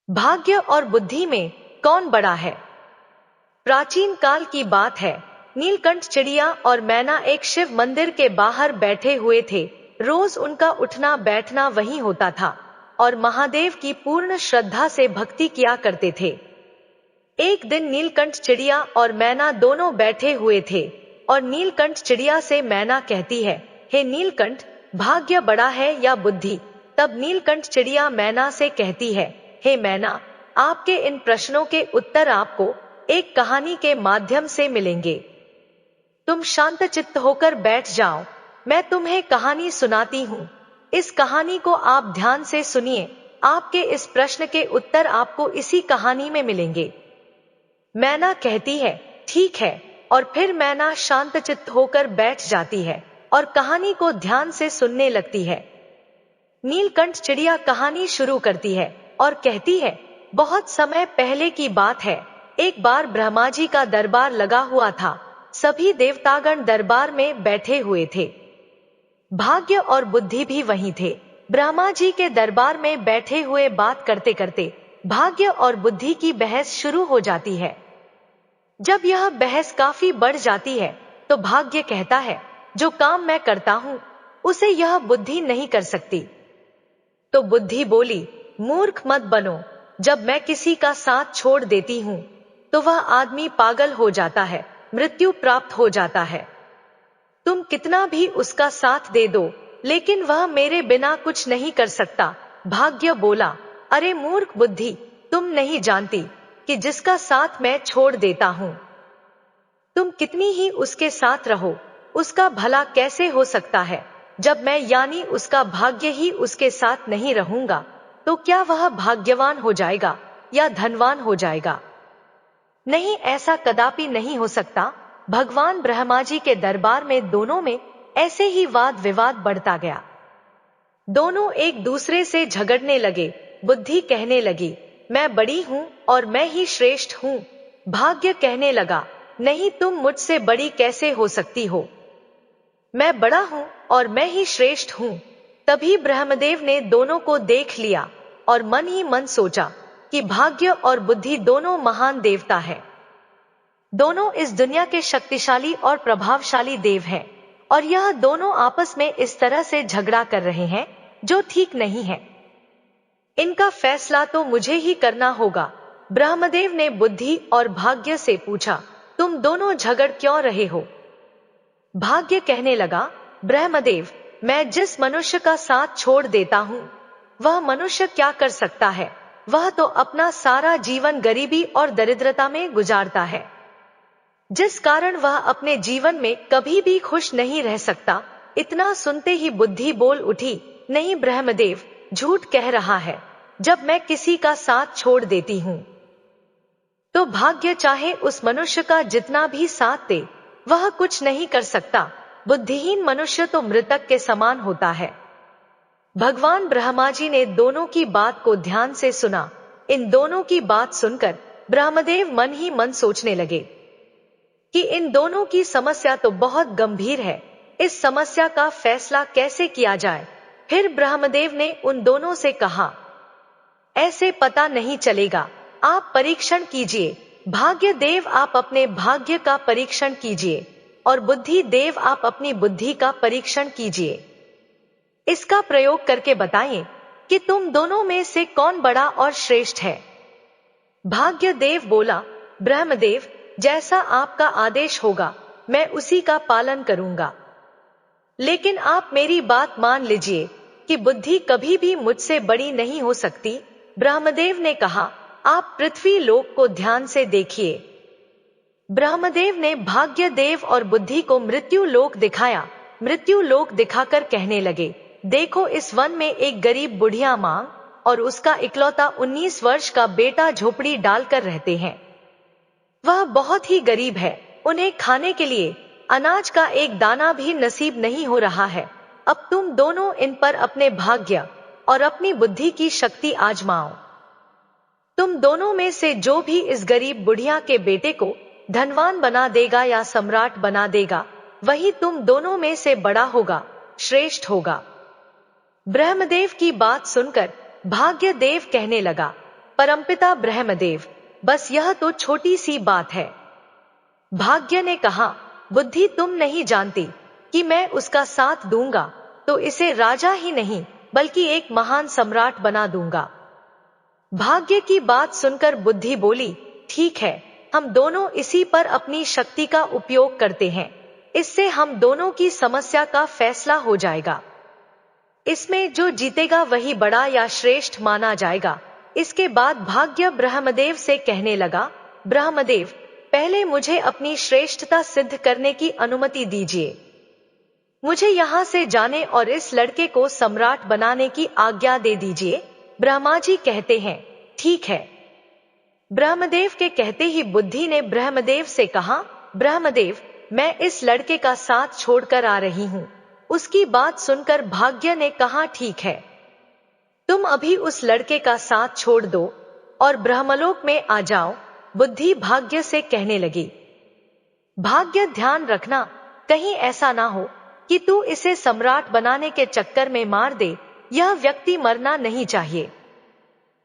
भाग्य और बुद्धि में कौन बड़ा है? प्राचीन काल की बात है। नीलकंठ चिड़िया और मैना एक शिव मंदिर के बाहर बैठे हुए थे। रोज उनका उठना बैठना वहीं होता था और महादेव की पूर्ण श्रद्धा से भक्ति किया करते थे। एक दिन नीलकंठ चिड़िया और मैना दोनों बैठे हुए थे और नीलकंठ चिड़िया से मैना कहती है, हे नीलकंठ, भाग्य बड़ा है या बुद्धि? तब नीलकंठ चिड़िया मैना से कहती है, हे मैना, आपके इन प्रश्नों के उत्तर आपको एक कहानी के माध्यम से मिलेंगे। तुम शांतचित्त होकर बैठ जाओ, मैं तुम्हें कहानी सुनाती हूँ। इस कहानी को आप ध्यान से सुनिए, आपके इस प्रश्न के उत्तर आपको इसी कहानी में मिलेंगे। मैना कहती है, ठीक है, और फिर मैना शांतचित्त होकर बैठ जाती है और कहानी को ध्यान से सुनने लगती है। नीलकंठ चिड़िया कहानी शुरू करती है और कहती है, बहुत समय पहले की बात है। एक बार ब्रह्मा जी का दरबार लगा हुआ था। सभी देवतागण दरबार में बैठे हुए थे। भाग्य और बुद्धि भी वहीं थे। ब्रह्मा जी के दरबार में बैठे हुए बात करते करते भाग्य और बुद्धि की बहस शुरू हो जाती है। जब यह बहस काफी बढ़ जाती है तो भाग्य कहता है, जो काम मैं करता हूं उसे यह बुद्धि नहीं कर सकती। तो बुद्धि बोली, मूर्ख मत बनो, जब मैं किसी का साथ छोड़ देती हूं तो वह आदमी पागल हो जाता है, मृत्यु प्राप्त हो जाता है। तुम कितना भी उसका साथ दे दो लेकिन वह मेरे बिना कुछ नहीं कर सकता। भाग्य बोला, अरे मूर्ख बुद्धि, तुम नहीं जानती कि जिसका साथ मैं छोड़ देता हूं, तुम कितनी ही उसके साथ रहो, उसका भला कैसे हो सकता है? जब मैं यानी उसका भाग्य ही उसके साथ नहीं रहूंगा तो क्या वह भाग्यवान हो जाएगा या धनवान हो जाएगा? नहीं, ऐसा कदापि नहीं हो सकता। भगवान ब्रह्मा जी के दरबार में दोनों में ऐसे ही वाद विवाद बढ़ता गया। दोनों एक दूसरे से झगड़ने लगे। बुद्धि कहने लगी, मैं बड़ी हूं और मैं ही श्रेष्ठ हूं। भाग्य कहने लगा, नहीं, तुम मुझसे बड़ी कैसे हो सकती हो? मैं बड़ा हूं और मैं ही श्रेष्ठ हूं। तभी ब्रह्मदेव ने दोनों को देख लिया और मन ही मन सोचा कि भाग्य और बुद्धि दोनों महान देवता है। दोनों इस दुनिया के शक्तिशाली और प्रभावशाली देव हैं और यह दोनों आपस में इस तरह से झगड़ा कर रहे हैं जो ठीक नहीं है। इनका फैसला तो मुझे ही करना होगा। ब्रह्मदेव ने बुद्धि और भाग्य से पूछा, तुम दोनों झगड़ क्यों रहे हो? भाग्य कहने लगा, ब्रह्मदेव, मैं जिस मनुष्य का साथ छोड़ देता हूं वह मनुष्य क्या कर सकता है? वह तो अपना सारा जीवन गरीबी और दरिद्रता में गुजारता है, जिस कारण वह अपने जीवन में कभी भी खुश नहीं रह सकता। इतना सुनते ही बुद्धि बोल उठी, नहीं ब्रह्मदेव, झूठ कह रहा है। जब मैं किसी का साथ छोड़ देती हूं तो भाग्य चाहे उस मनुष्य का जितना भी साथ दे वह कुछ नहीं कर सकता। बुद्धिहीन मनुष्य तो मृतक के समान होता है। भगवान ब्रह्मा जी ने दोनों की बात को ध्यान से सुना। इन दोनों की बात सुनकर ब्रह्मदेव मन ही मन सोचने लगे कि इन दोनों की समस्या तो बहुत गंभीर है। इस समस्या का फैसला कैसे किया जाए? फिर ब्रह्मदेव ने उन दोनों से कहा, ऐसे पता नहीं चलेगा, आप परीक्षण कीजिए। भाग्य देव, आप अपने भाग्य का परीक्षण कीजिए और बुद्धि देव, आप अपनी बुद्धि का परीक्षण कीजिए। इसका प्रयोग करके बताइए कि तुम दोनों में से कौन बड़ा और श्रेष्ठ है। भाग्य देव बोला, ब्रह्मदेव, जैसा आपका आदेश होगा मैं उसी का पालन करूंगा, लेकिन आप मेरी बात मान लीजिए कि बुद्धि कभी भी मुझसे बड़ी नहीं हो सकती। ब्रह्मदेव ने कहा, आप पृथ्वी लोक को ध्यान से देखिए। ब्रह्मदेव ने भाग्य देव और बुद्धि को मृत्यु लोक दिखाया। मृत्यु लोक दिखाकर कहने लगे, देखो, इस वन में एक गरीब बुढ़िया मां और उसका इकलौता 19 वर्ष का बेटा झोपड़ी डालकर रहते हैं। वह बहुत ही गरीब है, उन्हें खाने के लिए अनाज का एक दाना भी नसीब नहीं हो रहा है। अब तुम दोनों इन पर अपने भाग्य और अपनी बुद्धि की शक्ति आजमाओ। तुम दोनों में से जो भी इस गरीब बुढ़िया के बेटे को धनवान बना देगा या सम्राट बना देगा, वही तुम दोनों में से बड़ा होगा, श्रेष्ठ होगा। ब्रह्मदेव की बात सुनकर भाग्य देव कहने लगा, परमपिता ब्रह्मदेव, बस यह तो छोटी सी बात है। भाग्य ने कहा, बुद्धि तुम नहीं जानती कि मैं उसका साथ दूंगा तो इसे राजा ही नहीं बल्कि एक महान सम्राट बना दूंगा। भाग्य की बात सुनकर बुद्धि बोली, ठीक है, हम दोनों इसी पर अपनी शक्ति का उपयोग करते हैं, इससे हम दोनों की समस्या का फैसला हो जाएगा। इसमें जो जीतेगा वही बड़ा या श्रेष्ठ माना जाएगा। इसके बाद भाग्य ब्रह्मदेव से कहने लगा, ब्रह्मदेव, पहले मुझे अपनी श्रेष्ठता सिद्ध करने की अनुमति दीजिए। मुझे यहाँ से जाने और इस लड़के को सम्राट बनाने की आज्ञा दे दीजिए। ब्रह्मा जी कहते हैं, ठीक है। ब्रह्मदेव के कहते ही बुद्धि ने ब्रह्मदेव से कहा, ब्रह्मदेव, मैं इस लड़के का साथ छोड़कर आ रही हूँ। उसकी बात सुनकर भाग्य ने कहा, ठीक है, तुम अभी उस लड़के का साथ छोड़ दो और ब्रह्मलोक में आ जाओ। बुद्धि भाग्य से कहने लगी, भाग्य, ध्यान रखना, कहीं ऐसा ना हो कि तू इसे सम्राट बनाने के चक्कर में मार दे। यह व्यक्ति मरना नहीं चाहिए।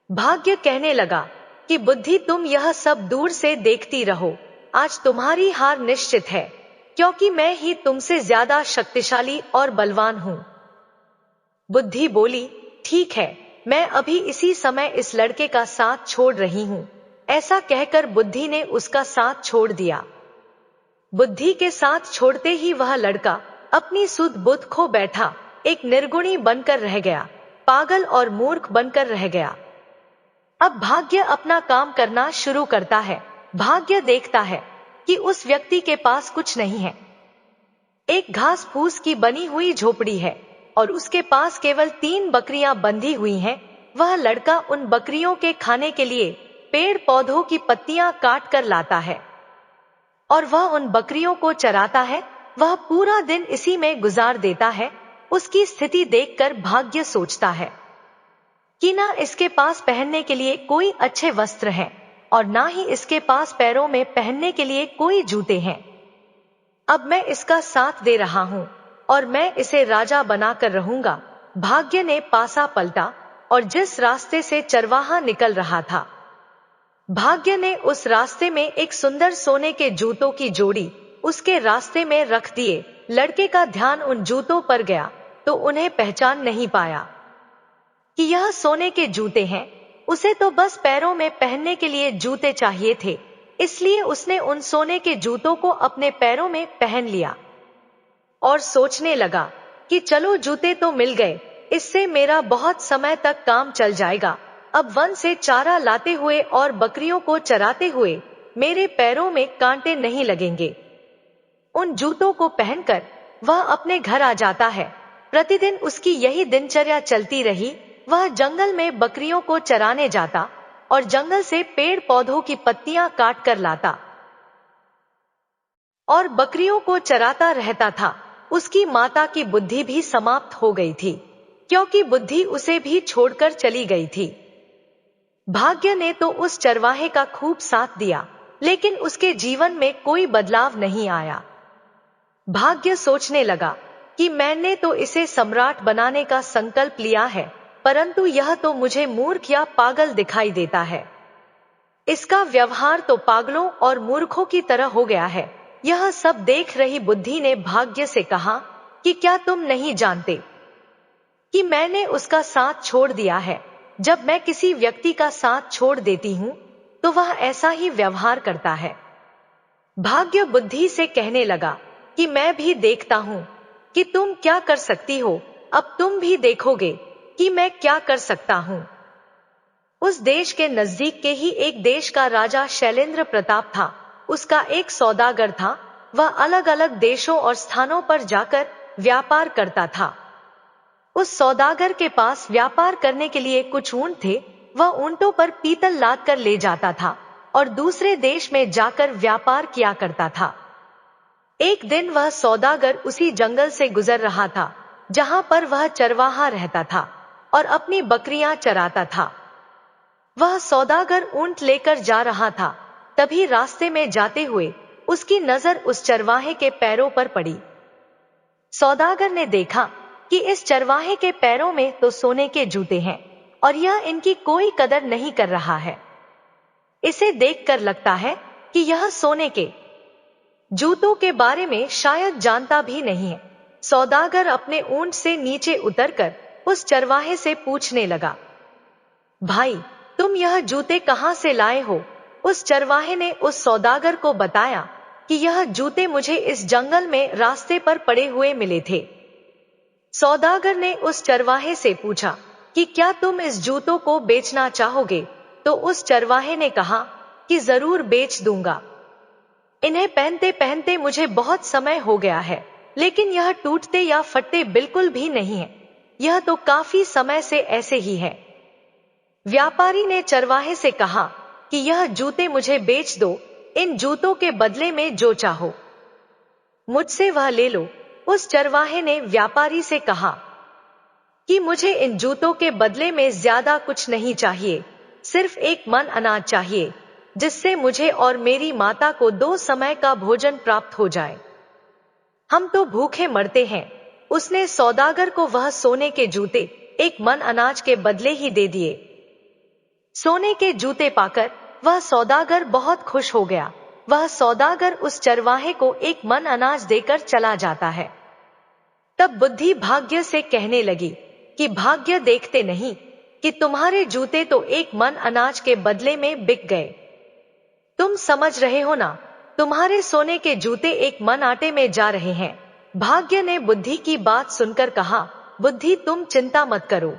भाग्य कहने लगा कि बुद्धि, तुम यह सब दूर से देखती रहो। आज तुम्हारी हार निश्चित है, क्योंकि मैं ही तुमसे ज्यादा शक्तिशाली और बलवान हूं। बुद्धि बोली, ठीक है, मैं अभी इसी समय इस लड़के का साथ छोड़ रही हूं। ऐसा कहकर बुद्धि ने उसका साथ छोड़ दिया। बुद्धि के साथ छोड़ते ही वह लड़का अपनी सुध बुद्ध खो बैठा, एक निर्गुणी बनकर रह गया, पागल और मूर्ख बनकर रह गया। अब भाग्य अपना काम करना शुरू करता है। भाग्य देखता है कि उस व्यक्ति के पास कुछ नहीं है। एक घास फूस की बनी हुई झोपड़ी है और उसके पास केवल 3 बकरियां बंधी हुई हैं। वह लड़का उन बकरियों के खाने के लिए पेड़ पौधों की पत्तियां काट कर लाता है और वह उन बकरियों को चराता है। वह पूरा दिन इसी में गुजार देता है। उसकी स्थिति देखकर भाग्य सोचता है कि ना इसके पास पहनने के लिए कोई अच्छे वस्त्र हैं और ना ही इसके पास पैरों में पहनने के लिए कोई जूते हैं। अब मैं इसका साथ दे रहा हूं और मैं इसे राजा बनाकर रहूंगा। भाग्य ने पासा पलटा और जिस रास्ते से चरवाहा निकल रहा था, भाग्य ने उस रास्ते में एक सुंदर सोने के जूतों की जोड़ी उसके रास्ते में रख दिए। लड़के का ध्यान उन जूतों पर गया तो उन्हें पहचान नहीं पाया कि यह सोने के जूते हैं। उसे तो बस पैरों में पहनने के लिए जूते चाहिए थे, इसलिए उसने उन सोने के जूतों को अपने पैरों में पहन लिया और सोचने लगा कि चलो, जूते तो मिल गए, इससे मेरा बहुत समय तक काम चल जाएगा। अब वन से चारा लाते हुए और बकरियों को चराते हुए मेरे पैरों में कांटे नहीं लगेंगे। उन जूतों को पहनकर वह अपने घर आ जाता है। प्रतिदिन उसकी यही दिनचर्या चलती रही। वह जंगल में बकरियों को चराने जाता और जंगल से पेड़ पौधों की पत्तियां काट कर लाता और बकरियों को चराता रहता था। उसकी माता की बुद्धि भी समाप्त हो गई थी, क्योंकि बुद्धि उसे भी छोड़कर चली गई थी। भाग्य ने तो उस चरवाहे का खूब साथ दिया, लेकिन उसके जीवन में कोई बदलाव नहीं आया। भाग्य सोचने लगा कि मैंने तो इसे सम्राट बनाने का संकल्प लिया है, परंतु यह तो मुझे मूर्ख या पागल दिखाई देता है। इसका व्यवहार तो पागलों और मूर्खों की तरह हो गया है। यह सब देख रही बुद्धि ने भाग्य से कहा कि क्या तुम नहीं जानते कि मैंने उसका साथ छोड़ दिया है। जब मैं किसी व्यक्ति का साथ छोड़ देती हूं तो वह ऐसा ही व्यवहार करता है। भाग्य बुद्धि से कहने लगा कि मैं भी देखता हूं कि तुम क्या कर सकती हो। अब तुम भी देखोगे कि मैं क्या कर सकता हूं। उस देश के नजदीक के ही एक देश का राजा शैलेंद्र प्रताप था। उसका एक सौदागर था। वह अलग अलग देशों और स्थानों पर जाकर व्यापार करता था। उस सौदागर के पास व्यापार करने के लिए कुछ ऊंट थे। वह ऊंटों पर पीतल लाद कर ले जाता था और दूसरे देश में जाकर व्यापार किया करता था। एक दिन वह सौदागर उसी जंगल से गुजर रहा था जहां पर वह चरवाहा रहता था और अपनी बकरियां चराता था। वह सौदागर ऊंट लेकर जा रहा था। तभी रास्ते में जाते हुए उसकी नजर उस चरवाहे के पैरों पर पड़ी। सौदागर ने देखा कि इस चरवाहे के पैरों में तो सोने के जूते हैं और यह इनकी कोई कदर नहीं कर रहा है। इसे देखकर लगता है कि यह सोने के जूतों के बारे में शायद जानता भी नहीं है। सौदागर अपने ऊंट से नीचे उतरकर उस चरवाहे से पूछने लगा, भाई, तुम यह जूते कहां से लाए हो? उस चरवाहे ने उस सौदागर को बताया कि यह जूते मुझे इस जंगल में रास्ते पर पड़े हुए मिले थे। सौदागर ने उस चरवाहे से पूछा कि क्या तुम इस जूतों को बेचना चाहोगे? तो उस चरवाहे ने कहा कि जरूर बेच दूंगा। इन्हें पहनते पहनते मुझे बहुत समय हो गया है, लेकिन यह टूटते या फटते बिल्कुल भी नहीं है। यह तो काफी समय से ऐसे ही है। व्यापारी ने चरवाहे से कहा कि यह जूते मुझे बेच दो, इन जूतों के बदले में जो चाहो मुझसे वह ले लो। उस चरवाहे ने व्यापारी से कहा कि मुझे इन जूतों के बदले में ज्यादा कुछ नहीं चाहिए, सिर्फ एक मन अनाज चाहिए, जिससे मुझे और मेरी माता को 2 समय का भोजन प्राप्त हो जाए। हम तो भूखे मरते हैं। उसने सौदागर को वह सोने के जूते एक मन अनाज के बदले ही दे दिए। सोने के जूते पाकर वह सौदागर बहुत खुश हो गया। वह सौदागर उस चरवाहे को एक मन अनाज देकर चला जाता है। तब बुद्धि भाग्य से कहने लगी कि भाग्य देखते नहीं कि तुम्हारे जूते तो एक मन अनाज के बदले में बिक गए। तुम समझ रहे हो ना, तुम्हारे सोने के जूते एक मन आटे में जा रहे हैं। भाग्य ने बुद्धि की बात सुनकर कहा, बुद्धि, तुम चिंता मत करो।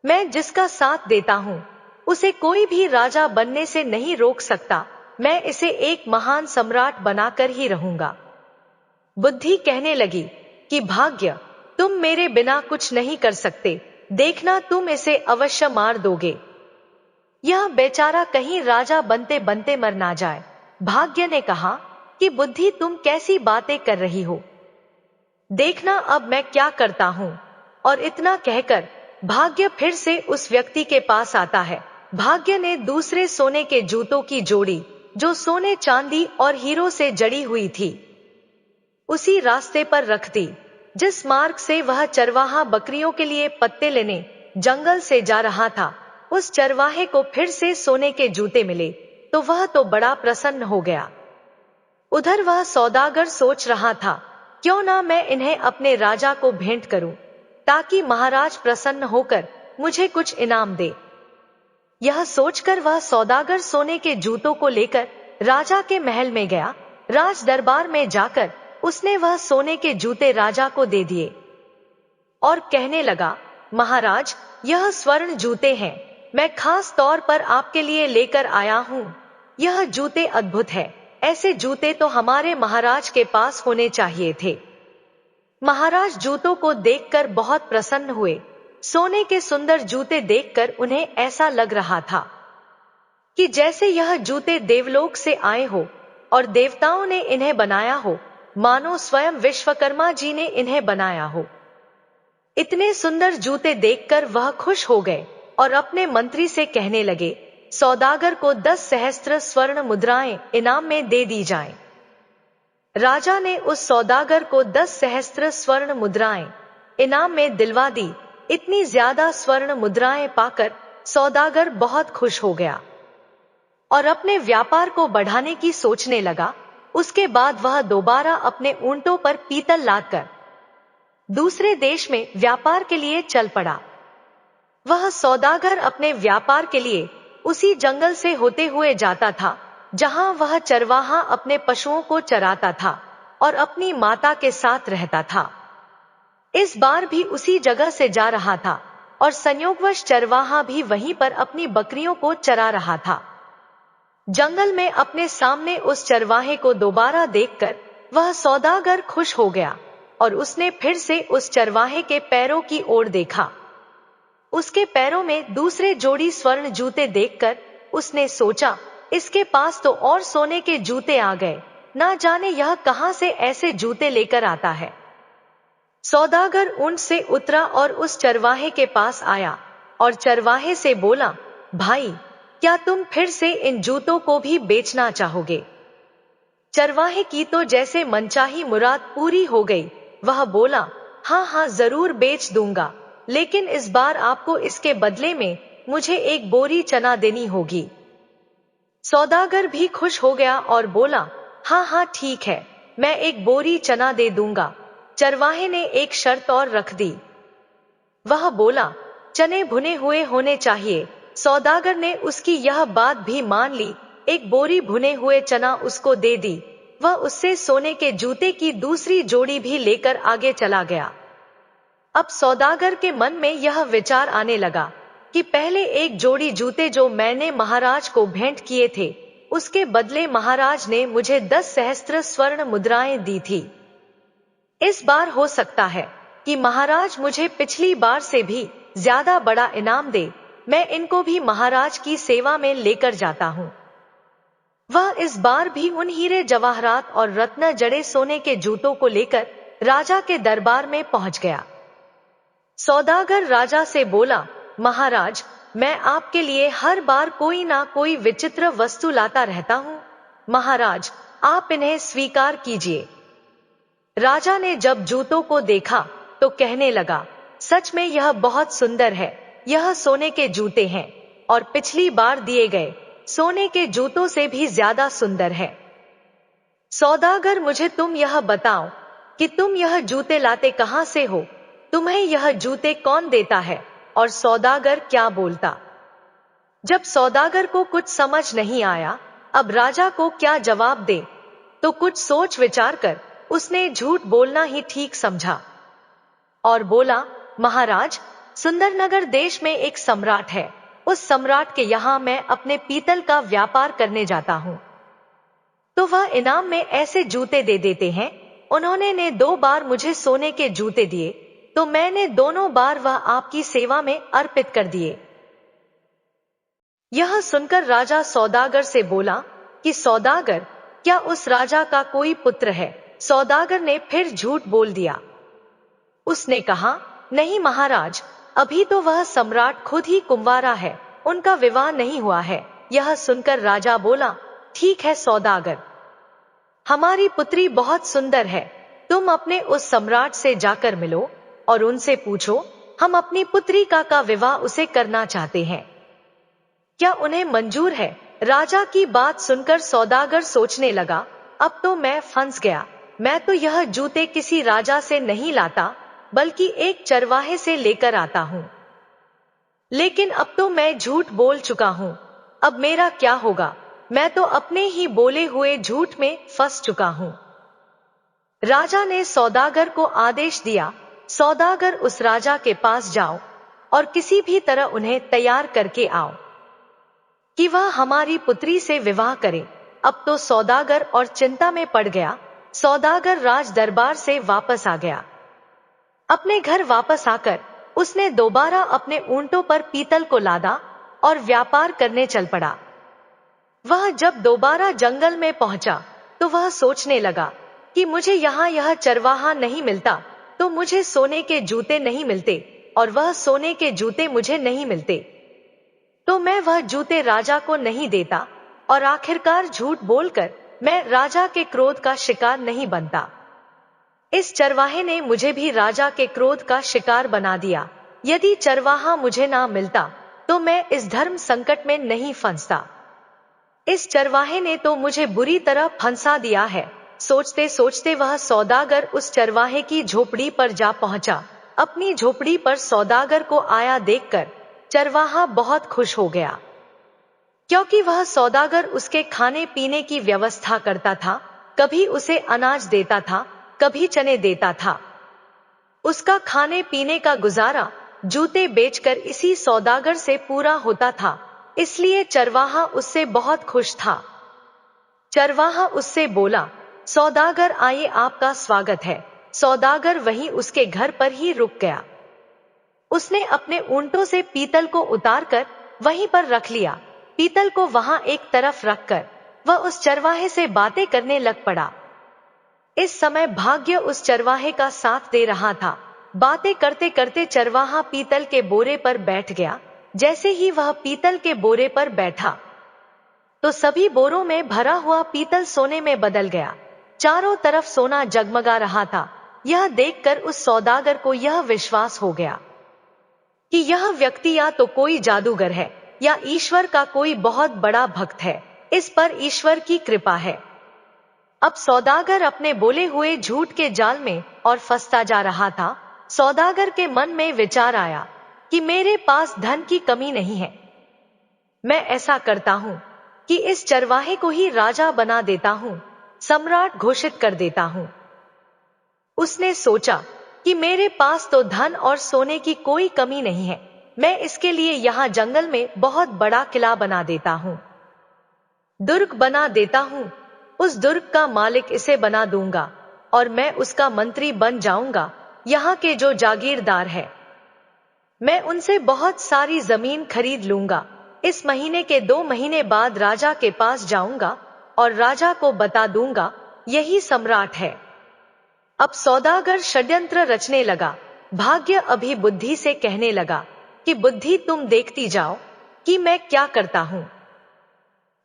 मैं जिसका साथ देता हूं उसे कोई भी राजा बनने से नहीं रोक सकता। मैं इसे एक महान सम्राट बनाकर ही रहूंगा। बुद्धि कहने लगी कि भाग्य, तुम मेरे बिना कुछ नहीं कर सकते। देखना, तुम इसे अवश्य मार दोगे। यह बेचारा कहीं राजा बनते बनते मर ना जाए। भाग्य ने कहा कि बुद्धि, तुम कैसी बातें कर रही हो? देखना अब मैं क्या करता हूं। और इतना कहकर भाग्य फिर से उस व्यक्ति के पास आता है। भाग्य ने दूसरे सोने के जूतों की जोड़ी, जो सोने चांदी और हीरो से जड़ी हुई थी, उसी रास्ते पर रख दी जिस मार्ग से वह चरवाहा बकरियों के लिए पत्ते लेने जंगल से जा रहा था। उस चरवाहे को फिर से सोने के जूते मिले तो वह तो बड़ा प्रसन्न हो गया। उधर वह सौदागर सोच रहा था, क्यों ना मैं इन्हें अपने राजा को भेंट करूं, ताकि महाराज प्रसन्न होकर मुझे कुछ इनाम दे। यह सोचकर वह सौदागर सोने के जूतों को लेकर राजा के महल में गया। राज दरबार में जाकर उसने वह सोने के जूते राजा को दे दिए और कहने लगा, महाराज, यह स्वर्ण जूते हैं। मैं खास तौर पर आपके लिए लेकर आया हूं। यह जूते अद्भुत है। ऐसे जूते तो हमारे महाराज के पास होने चाहिए थे। महाराज जूतों को देखकर बहुत प्रसन्न हुए। सोने के सुंदर जूते देखकर उन्हें ऐसा लग रहा था कि जैसे यह जूते देवलोक से आए हो और देवताओं ने इन्हें बनाया हो, मानो स्वयं विश्वकर्मा जी ने इन्हें बनाया हो। इतने सुंदर जूते देखकर वह खुश हो गए और अपने मंत्री से कहने लगे, सौदागर को 10 सहस्त्र स्वर्ण मुद्राएं इनाम में दे दी जाएं। राजा ने उस सौदागर को 10 सहस्त्र स्वर्ण मुद्राएं इनाम में दिलवा दी। इतनी ज्यादा स्वर्ण मुद्राएं पाकर सौदागर बहुत खुश हो गया और अपने व्यापार को बढ़ाने की सोचने लगा। उसके बाद वह दोबारा अपने ऊंटों पर पीतल लादकर दूसरे देश में व्यापार के लिए चल पड़ा। वह सौदागर अपने व्यापार के लिए उसी जंगल से होते हुए जाता था जहां वह चरवाहा अपने पशुओं को चराता था और अपनी माता के साथ रहता था। इस बार भी उसी जगह से जा रहा था और संयोगवश चरवाहा भी वहीं पर अपनी बकरियों को चरा रहा था। जंगल में अपने सामने उस चरवाहे को दोबारा देखकर वह सौदागर खुश हो गया और उसने फिर से उस चरवाहे के पैरों की ओर देखा। उसके पैरों में दूसरे जोड़ी स्वर्ण जूते देखकर उसने सोचा, इसके पास तो और सोने के जूते आ गए। ना जाने यह कहां से ऐसे जूते लेकर आता है। सौदागर ऊंट से उतरा और उस चरवाहे के पास आया और चरवाहे से बोला, भाई, क्या तुम फिर से इन जूतों को भी बेचना चाहोगे? चरवाहे की तो जैसे मनचाही मुराद पूरी हो गई। वह बोला, हाँ हाँ, जरूर बेच दूंगा। लेकिन इस बार आपको इसके बदले में मुझे एक बोरी चना देनी होगी। सौदागर भी खुश हो गया और बोला, हाँ हाँ ठीक है, मैं एक बोरी चना दे दूंगा। चरवाहे ने एक शर्त और रख दी। वह बोला, चने भुने हुए होने चाहिए। सौदागर ने उसकी यह बात भी मान ली। एक बोरी भुने हुए चना उसको दे दी। वह उससे सोने के जूते की दूसरी जोड़ी भी लेकर आगे चला गया। अब सौदागर के मन में यह विचार आने लगा कि पहले एक जोड़ी जूते जो मैंने महाराज को भेंट किए थे, उसके बदले महाराज ने मुझे 10 सहस्त्र स्वर्ण मुद्राएं दी थी। इस बार हो सकता है कि महाराज मुझे पिछली बार से भी ज्यादा बड़ा इनाम दे। मैं इनको भी महाराज की सेवा में लेकर जाता हूँ। वह इस बार भी उन हीरे जवाहरात और रत्न जड़े सोने के जूतों को लेकर राजा के दरबार में पहुंच गया। सौदागर राजा से बोला, महाराज, मैं आपके लिए हर बार कोई ना कोई विचित्र वस्तु लाता रहता हूँ। महाराज, आप इन्हें स्वीकार कीजिए। राजा ने जब जूतों को देखा तो कहने लगा, सच में यह बहुत सुंदर है। यह सोने के जूते हैं और पिछली बार दिए गए सोने के जूतों से भी ज्यादा सुंदर है। सौदागर, मुझे तुम यह बताओ कि तुम यह जूते लाते कहां से हो? तुम्हें यह जूते कौन देता है? और सौदागर क्या बोलता? जब सौदागर को कुछ समझ नहीं आया अब राजा को क्या जवाब दे, तो कुछ सोच विचार कर उसने झूठ बोलना ही ठीक समझा और बोला, महाराज, सुंदरनगर देश में एक सम्राट है। उस सम्राट के यहाँ मैं अपने पीतल का व्यापार करने जाता हूँ, तो वह इनाम में ऐसे जूते दे देते हैं। उन्होंने ने 2 बार मुझे सोने के जूते दिए, तो मैंने दोनों बार वह आपकी सेवा में अर्पित कर दिए। यह सुनकर राजा सौदागर से बोला कि सौदागर, क्या उस राजा का कोई पुत्र है? सौदागर ने फिर झूठ बोल दिया। उसने कहा, नहीं महाराज, अभी तो वह सम्राट खुद ही कुंवारा है, उनका विवाह नहीं हुआ है। यह सुनकर राजा बोला, ठीक है सौदागर, हमारी पुत्री बहुत सुंदर है। तुम अपने उस सम्राट से जाकर मिलो और उनसे पूछो, हम अपनी पुत्री का विवाह उसे करना चाहते हैं, क्या उन्हें मंजूर है? राजा की बात सुनकर सौदागर सोचने लगा, अब तो मैं फंस गया। मैं तो यह जूते किसी राजा से नहीं लाता, बल्कि एक चरवाहे से लेकर आता हूँ। लेकिन अब तो मैं झूठ बोल चुका हूँ। अब मेरा क्या होगा? मैं तो अपने ही बोले हुए झूठ में फंस चुका हूँ। राजा ने सौदागर को आदेश दिया, सौदागर, उस राजा के पास जाओ और किसी भी तरह उन्हें तैयार करके आओ कि वह हमारी पुत्री से विवाह करे। अब तो सौदागर और चिंता में पड़ गया। सौदागर राज दरबार से वापस आ गया। अपने घर वापस आकर उसने दोबारा अपने ऊंटों पर पीतल को लादा और व्यापार करने चल पड़ा। वह जब दोबारा जंगल में पहुंचा तो वह सोचने लगा कि मुझे यहाँ यह चरवाहा नहीं मिलता तो मुझे सोने के जूते नहीं मिलते, और वह सोने के जूते मुझे नहीं मिलते तो मैं वह जूते राजा को नहीं देता, और आखिरकार झूठ बोलकर मैं राजा के क्रोध का शिकार नहीं बनता। इस चरवाहे ने मुझे भी राजा के क्रोध का शिकार बना दिया। यदि चरवाहा मुझे ना मिलता तो मैं इस धर्म संकट में नहीं फंसता। इस चरवाहे ने तो मुझे बुरी तरह फंसा दिया है। सोचते सोचते वह सौदागर उस चरवाहे की झोपड़ी पर जा पहुंचा। अपनी झोपड़ी पर सौदागर को आया देखकर चरवाहा बहुत खुश हो गया, क्योंकि वह सौदागर उसके खाने पीने की व्यवस्था करता था। कभी उसे अनाज देता था, कभी चने देता था। उसका खाने पीने का गुजारा जूते बेचकर इसी सौदागर से पूरा होता था, इसलिए चरवाहा उससे बहुत खुश था। चरवाहा उससे बोला, सौदागर आइए, आपका स्वागत है। सौदागर वहीं उसके घर पर ही रुक गया। उसने अपने ऊंटों से पीतल को उतारकर वहीं पर रख लिया। पीतल को वहां एक तरफ रखकर वह उस चरवाहे से बातें करने लग पड़ा। इस समय भाग्य उस चरवाहे का साथ दे रहा था। बातें करते करते चरवाहा पीतल के बोरे पर बैठ गया। जैसे ही वह पीतल के बोरे पर बैठा तो सभी बोरों में भरा हुआ पीतल सोने में बदल गया। चारों तरफ सोना जगमगा रहा था। यह देखकर उस सौदागर को यह विश्वास हो गया कि यह व्यक्ति या तो कोई जादूगर है या ईश्वर का कोई बहुत बड़ा भक्त है, इस पर ईश्वर की कृपा है। अब सौदागर अपने बोले हुए झूठ के जाल में और फंसता जा रहा था। सौदागर के मन में विचार आया कि मेरे पास धन की कमी नहीं है, मैं ऐसा करता हूं कि इस चरवाहे को ही राजा बना देता हूं, सम्राट घोषित कर देता हूं। उसने सोचा कि मेरे पास तो धन और सोने की कोई कमी नहीं है, मैं इसके लिए यहाँ जंगल में बहुत बड़ा किला बना देता हूं, दुर्ग बना देता हूं, उस दुर्ग का मालिक इसे बना दूंगा और मैं उसका मंत्री बन जाऊंगा। यहाँ के जो जागीरदार है, मैं उनसे बहुत सारी जमीन खरीद लूंगा। इस महीने के 2 महीने बाद राजा के पास जाऊंगा और राजा को बता दूंगा यही सम्राट है। अब सौदागर षड्यंत्र रचने लगा। भाग्य अभी बुद्धि से कहने लगा कि बुद्धि तुम देखती जाओ कि मैं क्या करता हूं।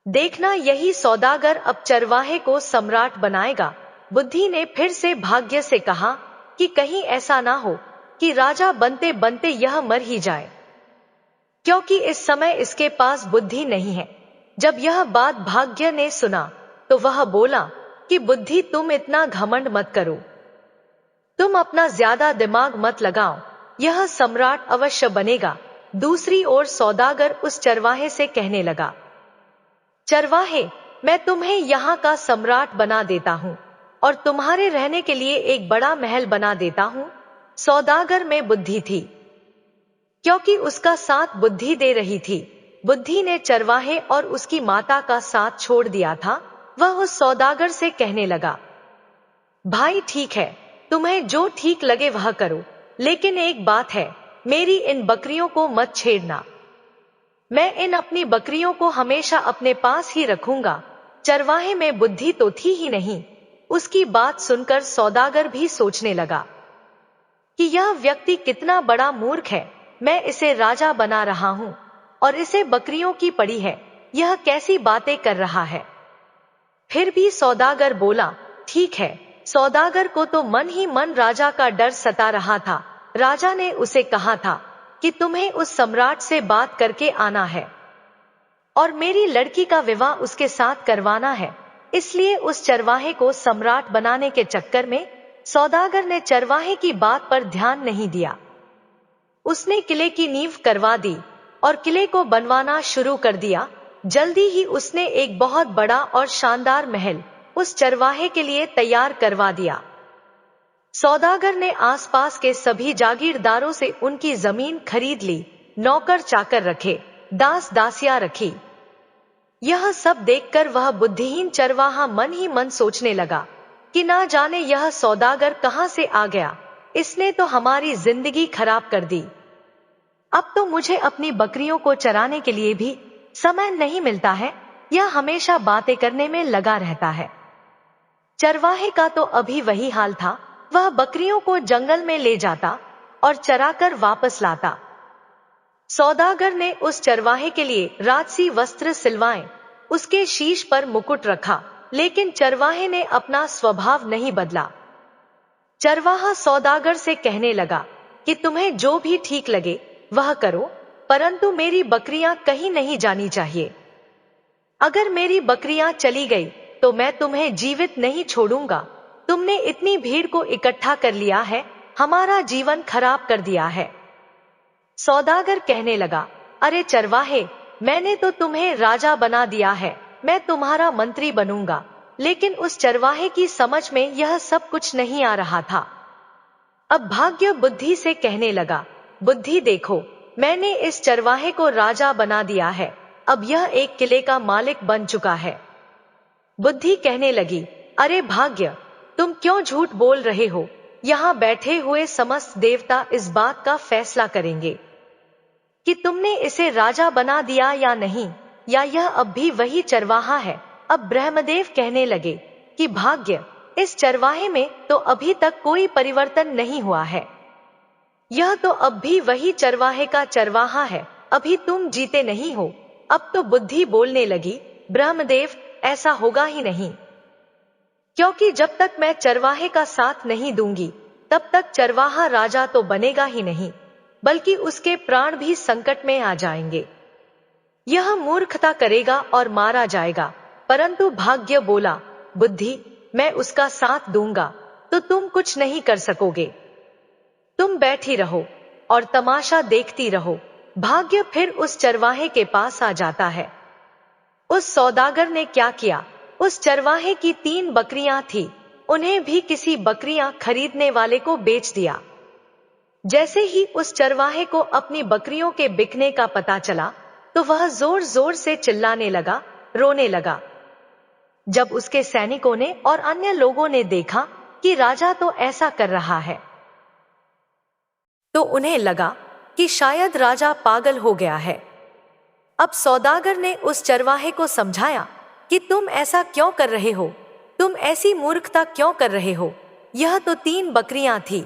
देखना यही सौदागर अब चरवाहे को सम्राट बनाएगा। बुद्धि ने फिर से भाग्य से कहा कि कहीं ऐसा ना हो कि राजा बनते बनते यह मर ही जाए, क्योंकि इस समय इसके पास बुद्धि नहीं है। जब यह बात भाग्य ने सुना तो वह बोला कि बुद्धि तुम इतना घमंड मत करो, तुम अपना ज्यादा दिमाग मत लगाओ, यह सम्राट अवश्य बनेगा। दूसरी ओर सौदागर उस चरवाहे से कहने लगा, चरवाहे, मैं तुम्हें यहाँ का सम्राट बना देता हूँ और तुम्हारे रहने के लिए एक बड़ा महल बना देता हूँ। सौदागर में बुद्धि थी, क्योंकि उसका साथ बुद्धि दे रही थी। बुद्धि ने चरवाहे और उसकी माता का साथ छोड़ दिया था। वह उस सौदागर से कहने लगा, भाई ठीक है, तुम्हें जो ठीक लगे वह करो, लेकिन एक बात है, मेरी इन बकरियों को मत छेड़ना, मैं इन अपनी बकरियों को हमेशा अपने पास ही रखूंगा। चरवाहे में बुद्धि तो थी ही नहीं। उसकी बात सुनकर सौदागर भी सोचने लगा कि यह व्यक्ति कितना बड़ा मूर्ख है, मैं इसे राजा बना रहा हूं और इसे बकरियों की पड़ी है, यह कैसी बातें कर रहा है। फिर भी सौदागर बोला, ठीक है। सौदागर को तो मन ही मन राजा का डर सता रहा था। राजा ने उसे कहा था कि तुम्हें उस सम्राट से बात करके आना है और मेरी लड़की का विवाह उसके साथ करवाना है। इसलिए उस चरवाहे को सम्राट बनाने के चक्कर में सौदागर ने चरवाहे की बात पर ध्यान नहीं दिया। उसने किले की नींव करवा दी और किले को बनवाना शुरू कर दिया। जल्दी ही उसने एक बहुत बड़ा और शानदार महल उस चरवाहे के लिए तैयार करवा दिया। सौदागर ने आसपास के सभी जागीरदारों से उनकी जमीन खरीद ली, नौकर चाकर रखे, दास दासियां रखी। यह सब देखकर वह बुद्धिहीन चरवाहा मन ही मन सोचने लगा कि ना जाने यह सौदागर कहां से आ गया, इसने तो हमारी जिंदगी खराब कर दी। अब तो मुझे अपनी बकरियों को चराने के लिए भी समय नहीं मिलता है, यह हमेशा बातें करने में लगा रहता है। चरवाहे का तो अभी वही हाल था, वह बकरियों को जंगल में ले जाता और चराकर वापस लाता। सौदागर ने उस चरवाहे के लिए राजसी वस्त्र सिलवाए, उसके शीश पर मुकुट रखा, लेकिन चरवाहे ने अपना स्वभाव नहीं बदला। चरवाहा सौदागर से कहने लगा कि तुम्हें जो भी ठीक लगे वह करो, परंतु मेरी बकरियां कहीं नहीं जानी चाहिए। अगर मेरी बकरियां चली गई तो मैं तुम्हें जीवित नहीं छोड़ूंगा। तुमने इतनी भीड़ को इकट्ठा कर लिया है, हमारा जीवन खराब कर दिया है। सौदागर कहने लगा, अरे चरवाहे, मैंने तो तुम्हें राजा बना दिया है, मैं तुम्हारा मंत्री बनूंगा। लेकिन उस चरवाहे की समझ में यह सब कुछ नहीं आ रहा था। अब भाग्य बुद्धि से कहने लगा, बुद्धि देखो, मैंने इस चरवाहे को राजा बना दिया है, अब यह एक किले का मालिक बन चुका है। बुद्धि कहने लगी, अरे भाग्य, तुम क्यों झूठ बोल रहे हो? यहाँ बैठे हुए समस्त देवता इस बात का फैसला करेंगे कि तुमने इसे राजा बना दिया या नहीं, या यह अब भी वही चरवाहा है। अब ब्रह्मदेव कहने लगे कि भाग्य, इस चरवाहे में तो अभी तक कोई परिवर्तन नहीं हुआ है, यह तो अब भी वही चरवाहे का चरवाहा है, अभी तुम जीते नहीं हो। अब तो बुद्धि बोलने लगी, ब्रह्मदेव, ऐसा होगा ही नहीं, क्योंकि जब तक मैं चरवाहे का साथ नहीं दूंगी तब तक चरवाहा राजा तो बनेगा ही नहीं। बल्कि उसके प्राण भी संकट में आ जाएंगे। यह मूर्खता करेगा और मारा जाएगा। परंतु भाग्य बोला, बुद्धि, मैं उसका साथ दूंगा तो तुम कुछ नहीं कर सकोगे। तुम बैठी रहो और तमाशा देखती रहो। भाग्य फिर उस चरवाहे के पास आ जाता है। उस सौदागर ने क्या किया, उस चरवाहे की 3 बकरियां थी, उन्हें भी किसी बकरियां खरीदने वाले को बेच दिया। जैसे ही उस चरवाहे को अपनी बकरियों के बिकने का पता चला तो वह जोर जोर से चिल्लाने लगा, रोने लगा। जब उसके सैनिकों ने और अन्य लोगों ने देखा कि राजा तो ऐसा कर रहा है, तो उन्हें लगा कि शायद राजा पागल हो गया है। अब सौदागर ने उस चरवाहे को समझाया कि तुम ऐसा क्यों कर रहे हो, तुम ऐसी मूर्खता क्यों कर रहे हो, यह तो 3 बकरियां थी,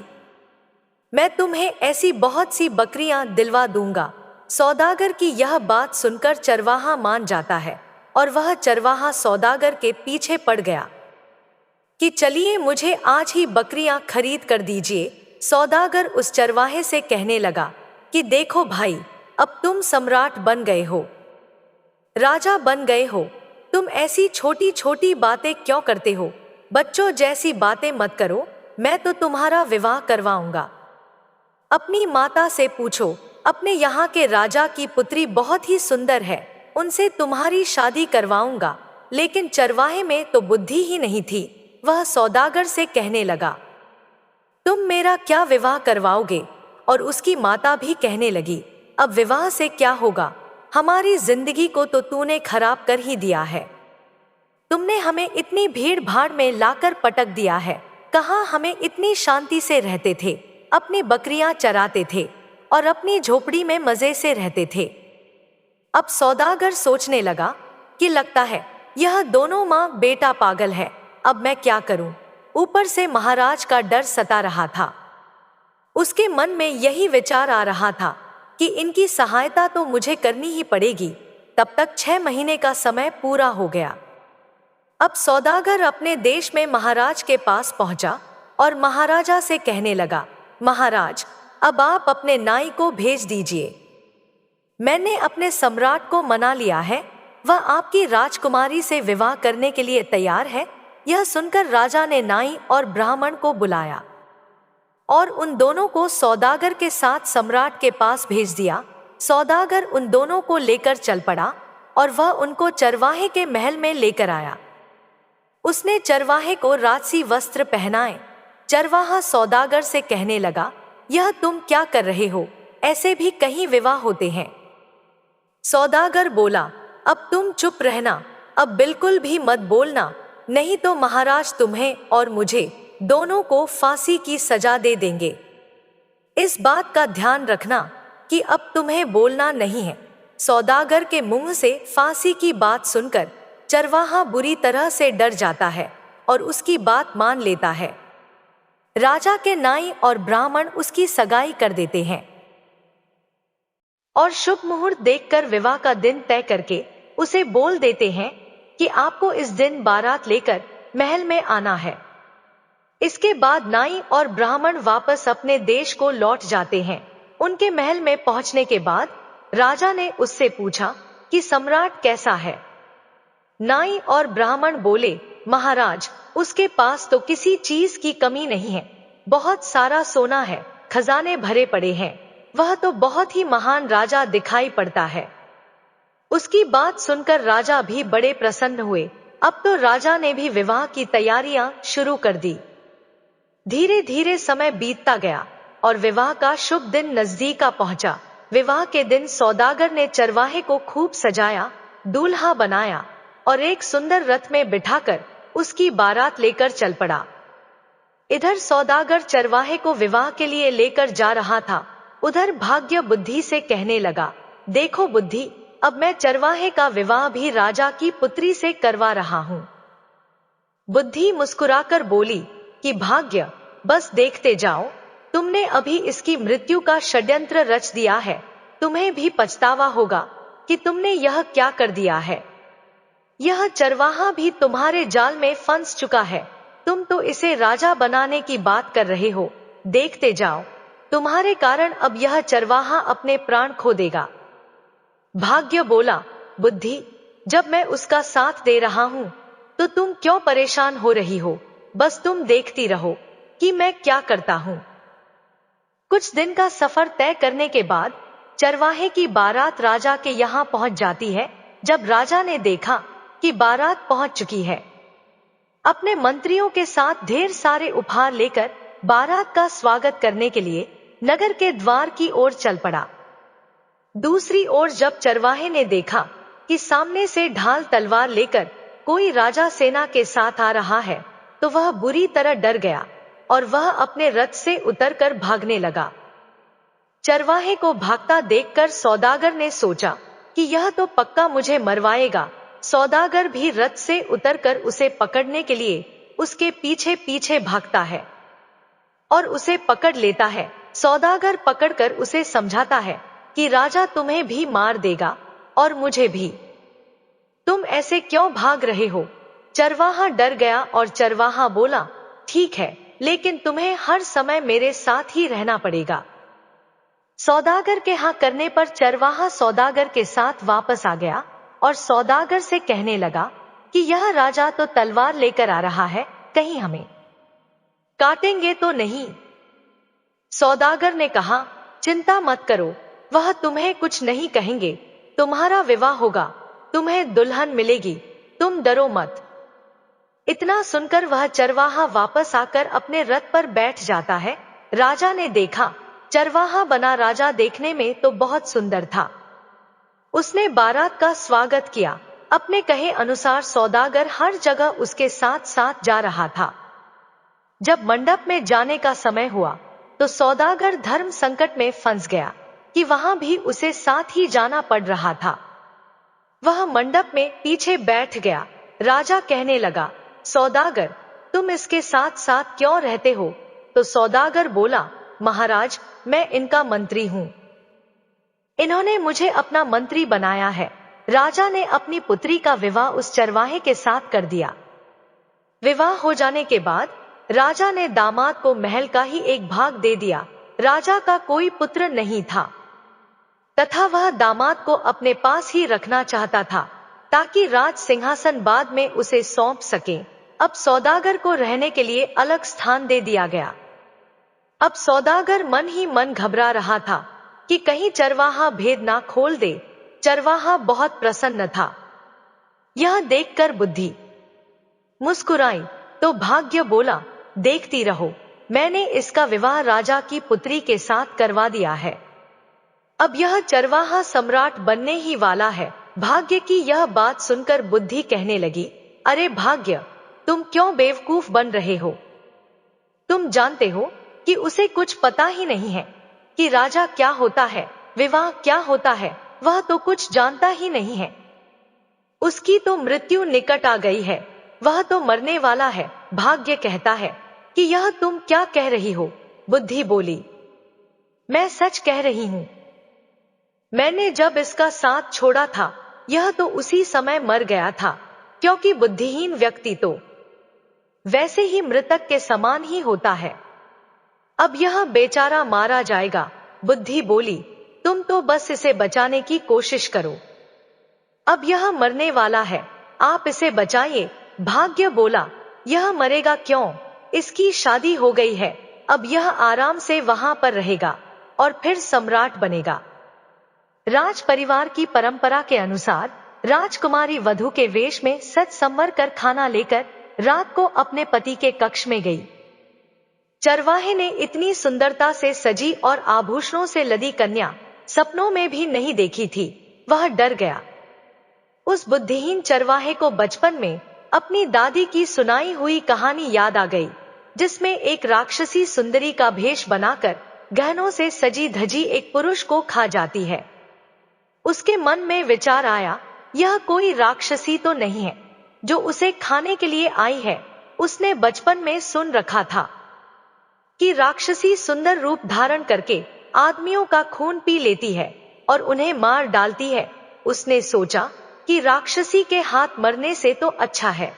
मैं तुम्हें ऐसी बहुत सी बकरियां दिलवा दूंगा। सौदागर की यह बात सुनकर चरवाहा मान जाता है और वह चरवाहा सौदागर के पीछे पड़ गया कि चलिए मुझे आज ही बकरियां खरीद कर दीजिए। सौदागर उस चरवाहे से कहने लगा कि देखो भाई, अब तुम सम्राट बन गए हो, राजा बन गए हो, तुम ऐसी छोटी छोटी बातें क्यों करते हो, बच्चों जैसी बातें मत करो, मैं तो तुम्हारा विवाह करवाऊंगा। अपनी माता से पूछो, अपने यहाँ के राजा की पुत्री बहुत ही सुंदर है, उनसे तुम्हारी शादी करवाऊंगा। लेकिन चरवाहे में तो बुद्धि ही नहीं थी। वह सौदागर से कहने लगा, तुम मेरा क्या विवाह करवाओगे? और उसकी माता भी कहने लगी, अब विवाह से क्या होगा, हमारी जिंदगी को तो तूने खराब कर ही दिया है। तुमने हमें इतनी भीड़ भाड़ में लाकर पटक दिया है। कहाँ हम इतनी शांति से रहते थे, अपनी बकरियां चराते थे और अपनी झोपड़ी में मजे से रहते थे। अब सौदागर सोचने लगा कि लगता है यह दोनों माँ बेटा पागल है, अब मैं क्या करूं? ऊपर से महाराज का डर सता रहा था। उसके मन में यही विचार आ रहा था कि इनकी सहायता तो मुझे करनी ही पड़ेगी। तब तक 6 महीने का समय पूरा हो गया। अब सौदागर अपने देश में महाराज के पास पहुंचा और महाराजा से कहने लगा, महाराज, अब आप अपने नाई को भेज दीजिए। मैंने अपने सम्राट को मना लिया है, वह आपकी राजकुमारी से विवाह करने के लिए तैयार है। यह सुनकर राजा ने नाई और ब्राह्मण को बुलाया और उन दोनों को सौदागर के साथ सम्राट के पास भेज दिया। सौदागर उन दोनों को लेकर चल पड़ा और वह उनको चरवाहे के महल में लेकर आया। उसने चरवाहे को राजसी वस्त्र पहनाए। चरवाहा सौदागर से कहने लगा, यह तुम क्या कर रहे हो? ऐसे भी कहीं विवाह होते हैं? सौदागर बोला, अब तुम चुप रहना, अब बिल्कुल भी मत बोलना, नहीं तो महाराज तुम्हें और मुझे दोनों को फांसी की सजा दे देंगे। इस बात का ध्यान रखना कि अब तुम्हें बोलना नहीं है। सौदागर के मुंह से फांसी की बात सुनकर चरवाहा बुरी तरह से डर जाता है और उसकी बात मान लेता है। राजा के नाई और ब्राह्मण उसकी सगाई कर देते हैं और शुभ मुहूर्त देखकर विवाह का दिन तय करके उसे बोल देते हैं कि आपको इस दिन बारात लेकर महल में आना है। इसके बाद नाई और ब्राह्मण वापस अपने देश को लौट जाते हैं। उनके महल में पहुंचने के बाद राजा ने उससे पूछा कि सम्राट कैसा है? नाई और ब्राह्मण बोले, महाराज, उसके पास तो किसी चीज की कमी नहीं है, बहुत सारा सोना है, खजाने भरे पड़े हैं, वह तो बहुत ही महान राजा दिखाई पड़ता है। उसकी बात सुनकर राजा भी बड़े प्रसन्न हुए। अब तो राजा ने भी विवाह की तैयारियां शुरू कर दी। धीरे धीरे समय बीतता गया और विवाह का शुभ दिन नजदीक आ पहुंचा। विवाह के दिन सौदागर ने चरवाहे को खूब सजाया, दूल्हा बनाया और एक सुंदर रथ में बिठाकर उसकी बारात लेकर चल पड़ा। इधर सौदागर चरवाहे को विवाह के लिए लेकर जा रहा था, उधर भाग्य बुद्धि से कहने लगा, देखो बुद्धि, अब मैं चरवाहे का विवाह भी राजा की पुत्री से करवा रहा हूं। बुद्धि मुस्कुराकर बोली कि भाग्य, बस देखते जाओ, तुमने अभी इसकी मृत्यु का षड्यंत्र रच दिया है। तुम्हें भी पछतावा होगा कि तुमने यह क्या कर दिया है। यह चरवाहा भी तुम्हारे जाल में फंस चुका है। तुम तो इसे राजा बनाने की बात कर रहे हो, देखते जाओ, तुम्हारे कारण अब यह चरवाहा अपने प्राण खो देगा। भाग्य बोला, बुद्धि, जब मैं उसका साथ दे रहा हूं तो तुम क्यों परेशान हो रही हो? बस तुम देखती रहो कि मैं क्या करता हूं। कुछ दिन का सफर तय करने के बाद चरवाहे की बारात राजा के यहां पहुंच जाती है। जब राजा ने देखा कि बारात पहुंच चुकी है, अपने मंत्रियों के साथ ढेर सारे उपहार लेकर बारात का स्वागत करने के लिए नगर के द्वार की ओर चल पड़ा। दूसरी ओर जब चरवाहे ने देखा कि सामने से ढाल तलवार लेकर कोई राजा सेना के साथ आ रहा है, तो वह बुरी तरह डर गया और वह अपने रथ से उतरकर भागने लगा। चरवाहे को भागता देखकर सौदागर ने सोचा कि यह तो पक्का मुझे मरवाएगा। सौदागर भी रथ से उतरकर उसे पकड़ने के लिए उसके पीछे पीछे भागता है और उसे पकड़ लेता है। सौदागर पकड़कर उसे समझाता है कि राजा तुम्हें भी मार देगा और मुझे भी। तुम ऐसे क्यों भाग रहे हो? चरवाहा डर गया और चरवाहा बोला, ठीक है, लेकिन तुम्हें हर समय मेरे साथ ही रहना पड़ेगा। सौदागर के हाँ करने पर चरवाहा सौदागर के साथ वापस आ गया और सौदागर से कहने लगा कि यह राजा तो तलवार लेकर आ रहा है, कहीं हमें काटेंगे तो नहीं। सौदागर ने कहा, चिंता मत करो, वह तुम्हें कुछ नहीं कहेंगे। तुम्हारा विवाह होगा, तुम्हें दुल्हन मिलेगी, तुम डरो मत। इतना सुनकर वह चरवाहा वापस आकर अपने रथ पर बैठ जाता है। राजा ने देखा चरवाहा बना राजा देखने में तो बहुत सुंदर था। उसने बारात का स्वागत किया। अपने कहे अनुसार सौदागर हर जगह उसके साथ साथ जा रहा था। जब मंडप में जाने का समय हुआ तो सौदागर धर्म संकट में फंस गया कि वहां भी उसे साथ ही जाना पड़ रहा था। वह मंडप में पीछे बैठ गया। राजा कहने लगा, सौदागर, तुम इसके साथ साथ क्यों रहते हो? तो सौदागर बोला, महाराज, मैं इनका मंत्री हूं, इन्होंने मुझे अपना मंत्री बनाया है। राजा ने अपनी पुत्री का विवाह उस चरवाहे के साथ कर दिया। विवाह हो जाने के बाद राजा ने दामाद को महल का ही एक भाग दे दिया। राजा का कोई पुत्र नहीं था तथा वह दामाद को अपने पास ही रखना चाहता था ताकि राज सिंहासन बाद में उसे सौंप सके। अब सौदागर को रहने के लिए अलग स्थान दे दिया गया। अब सौदागर मन ही मन घबरा रहा था कि कहीं चरवाहा भेद ना खोल दे। चरवाहा बहुत प्रसन्न था। यह देखकर बुद्धि मुस्कुराई तो भाग्य बोला, देखती रहो, मैंने इसका विवाह राजा की पुत्री के साथ करवा दिया है। अब यह चरवाहा सम्राट बनने ही वाला है। भाग्य की यह बात सुनकर बुद्धि कहने लगी, अरे भाग्य, तुम क्यों बेवकूफ बन रहे हो? तुम जानते हो कि उसे कुछ पता ही नहीं है कि राजा क्या होता है, विवाह क्या होता है। वह तो कुछ जानता ही नहीं है। उसकी तो मृत्यु निकट आ गई है, वह तो मरने वाला है। भाग्य कहता है कि यह तुम क्या कह रही हो? बुद्धि बोली, मैं सच कह रही हूं। मैंने जब इसका साथ छोड़ा था यह तो उसी समय मर गया था, क्योंकि बुद्धिहीन व्यक्ति तो वैसे ही मृतक के समान ही होता है। अब यह बेचारा मारा जाएगा। बुद्धि बोली, तुम तो बस इसे बचाने की कोशिश करो, अब यह मरने वाला है, आप इसे बचाइए। भाग्य बोला, यह मरेगा क्यों? इसकी शादी हो गई है, अब यह आराम से वहां पर रहेगा और फिर सम्राट बनेगा। राज परिवार की परंपरा के अनुसार राजकुमारी वधू के वेश में सज संवर कर खाना लेकर रात को अपने पति के कक्ष में गई। चरवाहे ने इतनी सुंदरता से सजी और आभूषणों से लदी कन्या सपनों में भी नहीं देखी थी। वह डर गया। उस बुद्धिहीन चरवाहे को बचपन में अपनी दादी की सुनाई हुई कहानी याद आ गई, जिसमें एक राक्षसी सुंदरी का भेष बनाकर गहनों से सजी धजी एक पुरुष को खा जाती है। उसके मन में विचार आया, यह कोई राक्षसी तो नहीं है जो उसे खाने के लिए आई है। उसने बचपन में सुन रखा था कि राक्षसी सुंदर रूप धारण करके आदमियों का खून पी लेती है और उन्हें मार डालती है। उसने सोचा कि राक्षसी के हाथ मरने से तो अच्छा है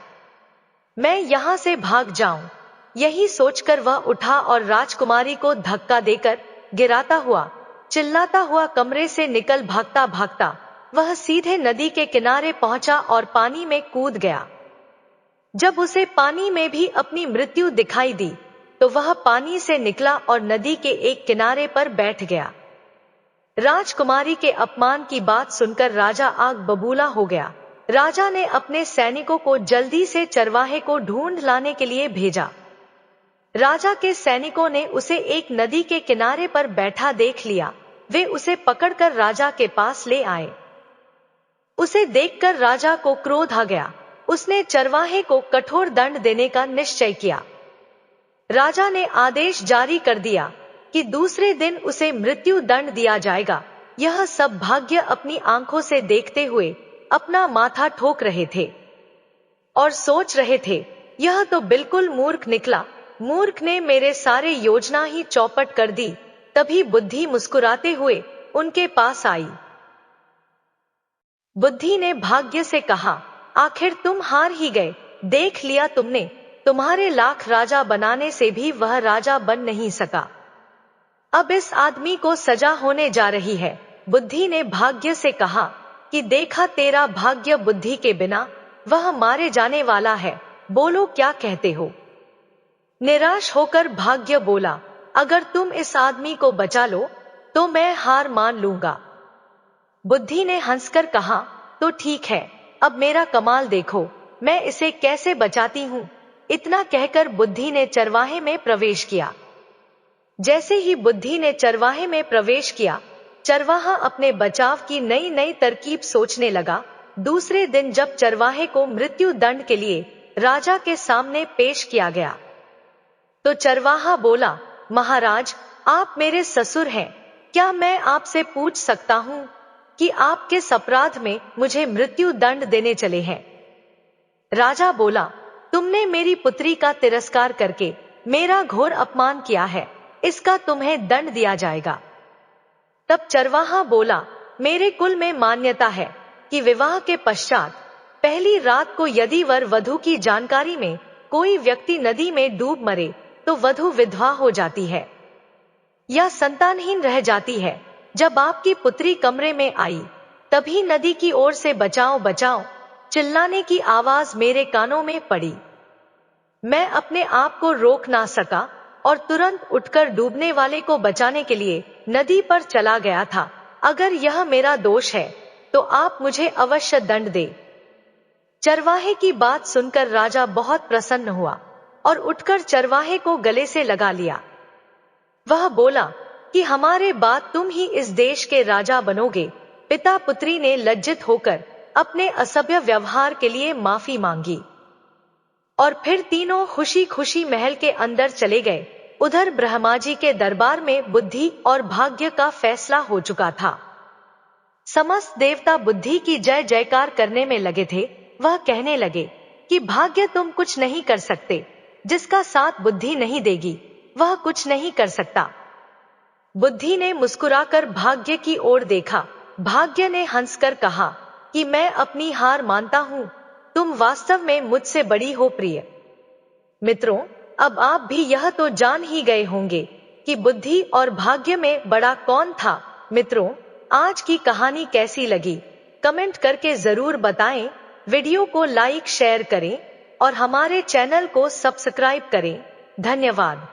मैं यहां से भाग जाऊं। यही सोचकर वह उठा और राजकुमारी को धक्का देकर गिराता हुआ, चिल्लाता हुआ कमरे से निकल भागता भागता वह सीधे नदी के किनारे पहुंचा और पानी में कूद गया। जब उसे पानी में भी अपनी मृत्यु दिखाई दी तो वह पानी से निकला और नदी के एक किनारे पर बैठ गया। राजकुमारी के अपमान की बात सुनकर राजा आग बबूला हो गया। राजा ने अपने सैनिकों को जल्दी से चरवाहे को ढूंढ लाने के लिए भेजा। राजा के सैनिकों ने उसे एक नदी के किनारे पर बैठा देख लिया। वे उसे पकड़कर राजा के पास ले आए। उसे देखकर राजा को क्रोध आ गया। उसने चरवाहे को कठोर दंड देने का निश्चय किया। राजा ने आदेश जारी कर दिया कि दूसरे दिन उसे मृत्यु दंड दिया जाएगा। यह सब भाग्य अपनी आंखों से देखते हुए अपना माथा ठोक रहे थे और सोच रहे थे, यह तो बिल्कुल मूर्ख निकला। मूर्ख ने मेरे सारे योजना ही चौपट कर दी। तभी बुद्धि मुस्कुराते हुए उनके पास आई। बुद्धि ने भाग्य से कहा, आखिर तुम हार ही गए। देख लिया तुमने, तुम्हारे लाख राजा बनाने से भी वह राजा बन नहीं सका। अब इस आदमी को सजा होने जा रही है। बुद्धि ने भाग्य से कहा कि देखा तेरा भाग्य, बुद्धि के बिना वह मारे जाने वाला है। बोलो क्या कहते हो? निराश होकर भाग्य बोला, अगर तुम इस आदमी को बचा लो तो मैं हार मान लूंगा। बुद्धि ने हंसकर कहा, तो ठीक है, अब मेरा कमाल देखो, मैं इसे कैसे बचाती हूँ। इतना कहकर बुद्धि ने चरवाहे में प्रवेश किया। जैसे ही बुद्धि ने चरवाहे में प्रवेश किया, चरवाहा अपने बचाव की नई नई तरकीब सोचने लगा। दूसरे दिन जब चरवाहे को मृत्यु दंड के लिए राजा के सामने पेश किया गया तो चरवाहा बोला, महाराज, आप मेरे ससुर हैं। क्या मैं आपसे पूछ सकता हूँ कि आप किस अपराध में मुझे मृत्यु दंड देने चले हैं? राजा बोला, तुमने मेरी पुत्री का तिरस्कार करके मेरा घोर अपमान किया है, इसका तुम्हें दंड दिया जाएगा। तब चरवाहा बोला, मेरे कुल में मान्यता है कि विवाह के पश्चात पहली रात को यदि वर वधू की जानकारी में कोई व्यक्ति नदी में डूब मरे तो वधू विधवा हो जाती है या संतानहीन रह जाती है। जब आपकी पुत्री कमरे में आई तभी नदी की ओर से बचाओ बचाओ चिल्लाने की आवाज मेरे कानों में पड़ी। मैं अपने आप को रोक ना सका और तुरंत उठकर डूबने वाले को बचाने के लिए नदी पर चला गया था। अगर यह मेरा दोष है तो आप मुझे अवश्य दंड दे। चरवाहे की बात सुनकर राजा बहुत प्रसन्न हुआ और उठकर चरवाहे को गले से लगा लिया। वह बोला कि हमारे बाद तुम ही इस देश के राजा बनोगे। पिता पुत्री ने लज्जित होकर अपने असभ्य व्यवहार के लिए माफी मांगी और फिर तीनों खुशी खुशी महल के अंदर चले गए। उधर ब्रह्मा जी के दरबार में बुद्धि और भाग्य का फैसला हो चुका था। समस्त देवता बुद्धि की जय जयकार करने में लगे थे। वह कहने लगे कि भाग्य तुम कुछ नहीं कर सकते, जिसका साथ बुद्धि नहीं देगी वह कुछ नहीं कर सकता। बुद्धि ने मुस्कुराकर भाग्य की ओर देखा। भाग्य ने हंसकर कहा कि मैं अपनी हार मानता हूं, तुम वास्तव में मुझसे बड़ी हो प्रिय। मित्रों, अब आप भी यह तो जान ही गए होंगे कि बुद्धि और भाग्य में बड़ा कौन था। मित्रों, आज की कहानी कैसी लगी कमेंट करके जरूर बताएं। वीडियो को लाइक शेयर करें और हमारे चैनल को सब्सक्राइब करें। धन्यवाद।